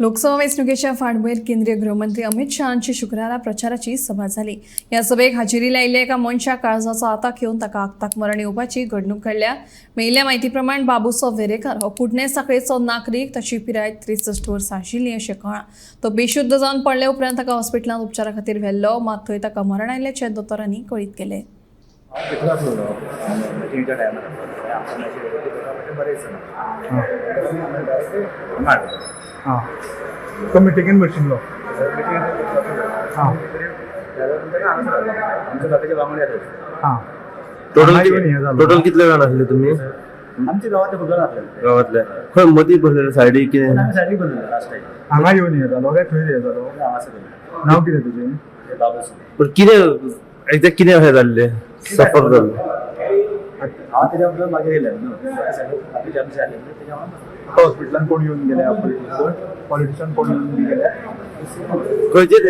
लोकसभा वेंचणुकेच्या फाटभुंयेर केंद्रीय गृहमंत्री अमित शहांची शुक्रारा प्रचाराची सभा जाली. ह्या सभेक हाजिरी लायिल्ल्या एका मनशाक काळजाचो आताक येवन ताका आगताक मरण येवपाची घडणूक घडल्या. मेळिल्ल्या म्हायती प्रमाण बाबूसो वेरेकर हो कुडणे सांखळेचो नागरीक. ताची पिराय 63 वर्सां आशिल्ली अशें कळ्ळां. तो बेशुद्ध जावन पडले उपरांत ताका हॉस्पिटलांत उपचारा खातीर व्हेल्लो, मात थंय ताका मरण आयिल्ल्याचें दोतोरांनी कळीत केलें. तो मिटिंगेन बशिल्लो टोटल कितले जाण आसले तुमी? आमच्या गावातले खंय मदीं बसलेले सायडीक कितें हांगा येवन हे जालो काय थंय हे जालो? नांव कितें तुजें? पण कितें एक्झॅक्ट कितें अशें जाल्लें सफर जाल्लें? हॉस्पिटलान कोण येवन गेले? पॉलिटिशियन कोण येवन गेले? खंयचे ते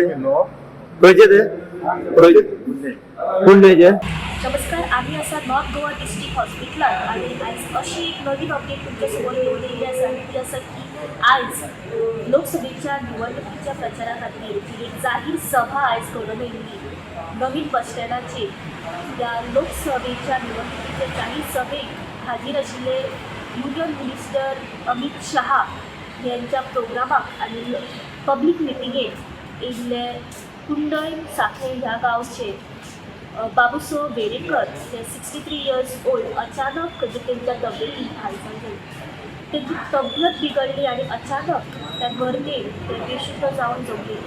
कुंडेचे? नमस्कार, आम्ही आसा नॉर्थ गोवा डिस्ट्रिक्ट हॉस्पिटलात आणि आयज अशी एक नवीन अपडेट तुमच्या समोर येवन येयली आसा. ती आसा की आयज लोकसभेच्या निवडणुकीच्या प्रचारा खातीर एक जाहीर सभा आयज घडोवन येयल्ली नवीन बस स्टँडाचेर. ह्या लोकसभेच्या निवडणुकीच्या जाहीर सभेक हाजीर आशिल्ले युनियन मिनिस्टर अमित शहा यांच्या प्रोग्रामाक आनी पब्लीक मिटिंगेक येयल्ले कुंडय सांखळे ह्या गांवचे बाबूसो वेरेकर जे 63 इयर्स ओल्ड अचानक त्यांच्या तब्येतीत हालचाल झाली. त्यांची तब्येत बिघडली आणि अचानक त्या गर्देन ते बेशुद्ध जाऊन जमले.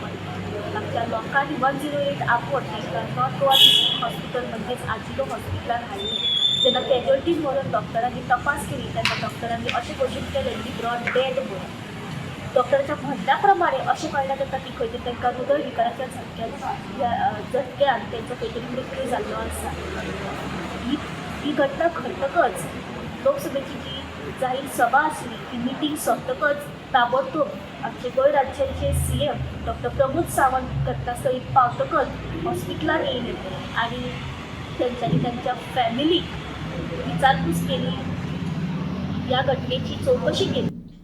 आमच्या लोकांनी 108 आपोवत तांकां नॉर्थ गोवा डिस्ट्रिक्ट हॉस्पिटल म्हणजेच आजिलो हॉस्पिटलान हाडले. जेन्ना कॅज्युअल्टी व्हरून डॉक्टरांनी तपास केली तेन्ना डॉक्टरांनी अशें घोशीत केलें की ब्रॉड डेड म्हणून. डॉक्टरांच्या म्हणण्या प्रमाणे अशें कळ्ळें जाता की खंय तरी तांकां हृदय विकाराच्या झटक्यान तेंचो खंय तरी मृत्यू जाल्लो आसा. ही घटना घडटकच लोकसभेची जी जाहीर सभा आसली ती मिटींग सोंपतकच ताबडतोब आमचे गोंय राज्याचे CM डॉक्टर प्रमोद सावंत घटनास्थळी पावतकच हॉस्पिटलान येयले आनी तेंच्यांनी तांच्या फॅमिलीक विचारपूस केली, ह्या घटनेची चवकशी केली.